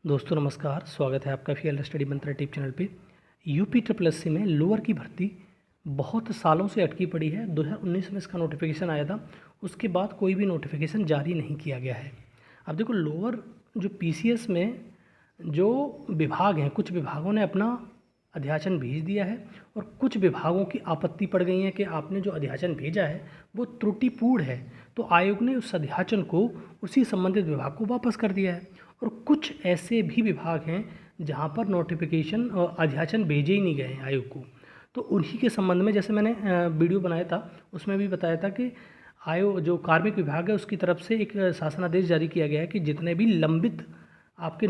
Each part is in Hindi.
दोस्तों नमस्कार, स्वागत है आपका फील्ड स्टडी मंत्रा टिप चैनल पे। यूपी ट्रिपल एससी में लोअर की भर्ती बहुत सालों से अटकी पड़ी है। 2019 में इसका नोटिफिकेशन आया था, उसके बाद कोई भी नोटिफिकेशन जारी नहीं किया गया है। अब देखो, लोअर जो पीसीएस में जो विभाग हैं, कुछ विभागों ने अपना अध्याचन भेज दिया है और कुछ विभागों की आपत्ति पड़ गई है कि आपने जो अध्याचन भेजा है वो त्रुटिपूर्ण है। तो आयोग ने उस अध्याचन को उसी संबंधित विभाग को वापस कर दिया है। और कुछ ऐसे भी विभाग हैं जहां पर नोटिफिकेशन और अध्याचन भेजे ही नहीं गए हैं आयोग को। तो उन्हीं के संबंध में जैसे मैंने वीडियो बनाया था, उसमें भी बताया था कि आयोग जो कार्मिक विभाग है उसकी तरफ से एक शासनादेश जारी किया गया है कि जितने भी लंबित आपके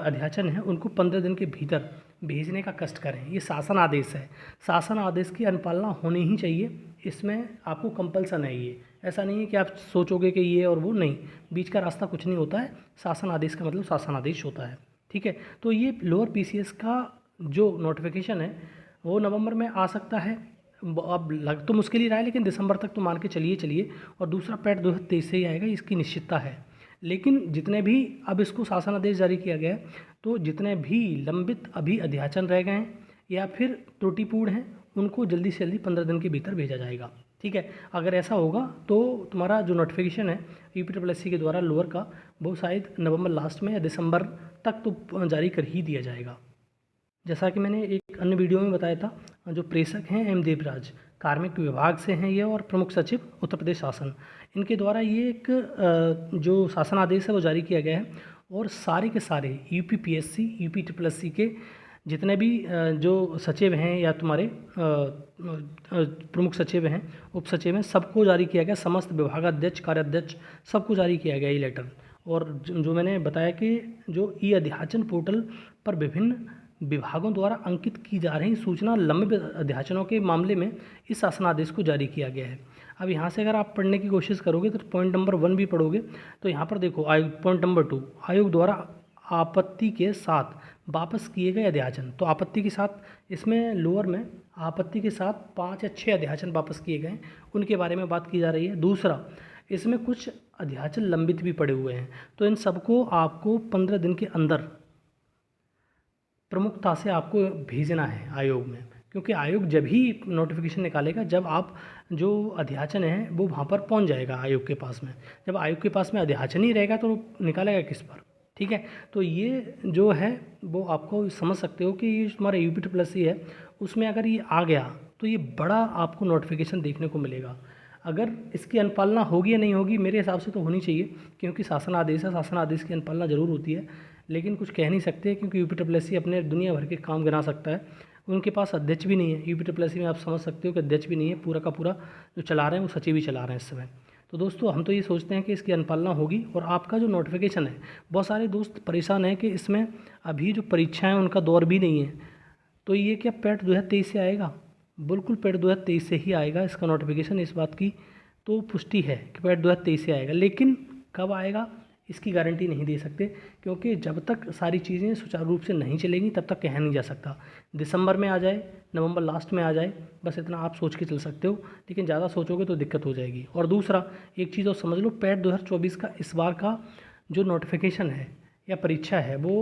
अध्याचन हैं उनको 15 दिन के भीतर भेजने का कष्ट करें। ये शासन आदेश है, शासन आदेश की अनुपालना होनी ही चाहिए। इसमें आपको कंपल्सन है, ये ऐसा नहीं है कि आप सोचोगे कि ये और वो नहीं, बीच का रास्ता कुछ नहीं होता है। शासन आदेश का मतलब शासन आदेश होता है, ठीक है। तो ये लोअर पीसीएस का जो नोटिफिकेशन है वो नवंबर में आ सकता है। अब लग तो मुश्किल ही रहा है, लेकिन दिसंबर तक तो मान के चलिए। और दूसरा पैट 2023 से ही आएगा, इसकी निश्चितता है। लेकिन जितने भी अब इसको शासन आदेश जारी किया गया है, तो जितने भी लंबित अभी अध्याचन रह गए हैं या फिर त्रुटिपूर्ण हैं, उनको जल्दी से जल्दी 15 दिन के भीतर भेजा जाएगा, ठीक है। अगर ऐसा होगा तो तुम्हारा जो नोटिफिकेशन है यूपी ट्रिपल एससी के द्वारा लोअर का, वो शायद नवंबर लास्ट में या दिसंबर तक तो जारी कर ही दिया जाएगा। जैसा कि मैंने एक अन्य वीडियो में बताया था, जो प्रेषक हैं एम देवराज, कार्मिक विभाग से हैं ये, और प्रमुख सचिव उत्तर प्रदेश शासन, इनके द्वारा ये एक जो शासन आदेश है वो जारी किया गया है। और सारे के सारे UP PSC, UP triple SC के जितने भी जो सचिव हैं या तुम्हारे प्रमुख सचिव हैं, उप सचिव हैं, सबको जारी किया गया। समस्त विभागाध्यक्ष, कार्याध्यक्ष, सबको जारी किया गया ये लेटर। और जो मैंने बताया कि जो ई अध्याचन पोर्टल पर विभिन्न विभागों द्वारा अंकित की जा रही सूचना लंबे अध्याचनों के मामले में इस शासनादेश को जारी किया गया है। अब यहाँ से अगर आप पढ़ने की कोशिश करोगे तो पॉइंट नंबर 1 भी पढ़ोगे तो यहाँ पर देखो, पॉइंट नंबर 2, आयोग द्वारा आपत्ति के साथ वापस किए गए अध्याचन। तो आपत्ति के साथ इसमें लोअर में आपत्ति के साथ 5 या 6 अध्याचन वापस किए गए, उनके बारे में बात की जा रही है। दूसरा, इसमें कुछ अध्याचन लंबित भी पड़े हुए हैं, तो इन सबको आपको 15 दिन के अंदर प्रमुखता से आपको भेजना है आयोग में। क्योंकि आयोग जब ही नोटिफिकेशन निकालेगा जब आप जो अध्याचन है वो वहाँ पर पहुँच जाएगा आयोग के पास में। जब आयोग के पास में अध्याचन ही रहेगा तो निकालेगा किस पर, ठीक है। तो ये जो है वो आपको समझ सकते हो कि ये तुम्हारा यूपी ट्रिपल एससी है, उसमें अगर ये आ गया तो ये बड़ा आपको नोटिफिकेशन देखने को मिलेगा। अगर इसकी अनुपालना होगी या नहीं होगी, मेरे हिसाब से तो होनी चाहिए, क्योंकि शासन आदेश है, शासन आदेश की अनुपालना ज़रूर होती है। लेकिन कुछ कह नहीं सकते, क्योंकि यूपी ट्रिपल एससी अपने दुनिया भर के काम गिना सकता है। उनके पास अध्यक्ष भी नहीं है यूपी ट्रिपल एससी में, आप समझ सकते हो कि अध्यक्ष भी नहीं है, पूरा का पूरा जो चला रहे हैं वो सचिव ही चला रहे हैं इस समय। तो दोस्तों, हम तो ये सोचते हैं कि इसकी अनुपालना होगी। और आपका जो नोटिफिकेशन है, बहुत सारे दोस्त परेशान हैं कि इसमें अभी जो परीक्षाएँ उनका दौर भी नहीं है, तो ये क्या पैट 2023 से आएगा? बिल्कुल पैट 2023 से ही आएगा इसका नोटिफिकेशन। इस बात की तो पुष्टि है कि पैट 2023 से आएगा, लेकिन कब आएगा इसकी गारंटी नहीं दे सकते, क्योंकि जब तक सारी चीज़ें सुचारू रूप से नहीं चलेंगी तब तक कहा नहीं जा सकता। दिसंबर में आ जाए, नवंबर लास्ट में आ जाए, बस इतना आप सोच के चल सकते हो, लेकिन ज़्यादा सोचोगे तो दिक्कत हो जाएगी। और दूसरा एक चीज़ और समझ लो, पैट 2024 का इस बार का जो नोटिफिकेशन है या परीक्षा है वो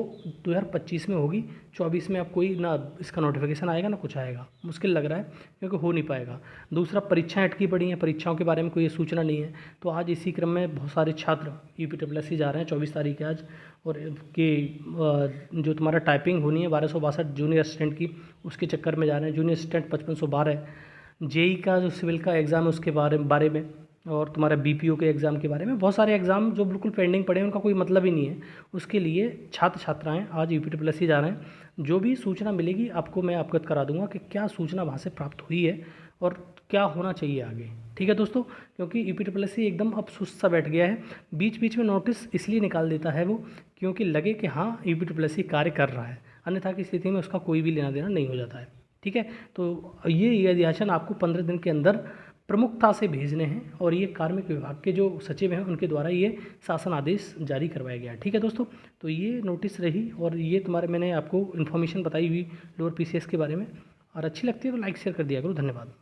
2025 में होगी। 24 में अब कोई ना इसका नोटिफिकेशन आएगा ना कुछ आएगा, मुश्किल लग रहा है, क्योंकि हो नहीं पाएगा। दूसरा, परीक्षाएं अटकी पड़ी हैं, परीक्षाओं के बारे में कोई सूचना नहीं है। तो आज इसी क्रम में बहुत सारे छात्र यूपी ट्रिपल एससी जा रहे हैं 24 तारीख है आज। और कि जो तुम्हारा टाइपिंग होनी है 1262 जूनियर असिस्टेंट की, उसके चक्कर में जा रहे हैं। जूनियर असिस्टेंट 5512, जेई का जो सिविल का एग्ज़ाम है उसके बारे में, और तुम्हारा बीपीओ के एग्ज़ाम के बारे में, बहुत सारे एग्ज़ाम जो बिल्कुल पेंडिंग पड़े हैं, उनका कोई मतलब ही नहीं है। उसके लिए छात्र छात्राएं आज यूपी ट्रिपल एससी जा रहे हैं। जो भी सूचना मिलेगी आपको मैं अवगत करा दूंगा कि क्या सूचना वहाँ से प्राप्त हुई है और क्या होना चाहिए आगे, ठीक है दोस्तों। क्योंकि यूपी ट्रिपल एससी एकदम अब सुस्त सा बैठ गया है। बीच बीच में नोटिस इसलिए निकाल देता है वो, क्योंकि लगे कि हाँ यूपी ट्रिपल एससी कार्य कर रहा है, अन्यथा की स्थिति में उसका कोई भी लेना देना नहीं हो जाता है, ठीक है। तो ये अध्याचन आपको 15 दिन के अंदर प्रमुखता से भेजने हैं, और ये कार्मिक विभाग के जो सचिव हैं उनके द्वारा ये शासन आदेश जारी करवाया गया है, ठीक है दोस्तों। तो ये नोटिस रही, और ये तुम्हारे मैंने आपको इन्फॉर्मेशन बताई हुई लोअर पीसीएस के बारे में। और अच्छी लगती है तो लाइक शेयर कर दिया करो। धन्यवाद।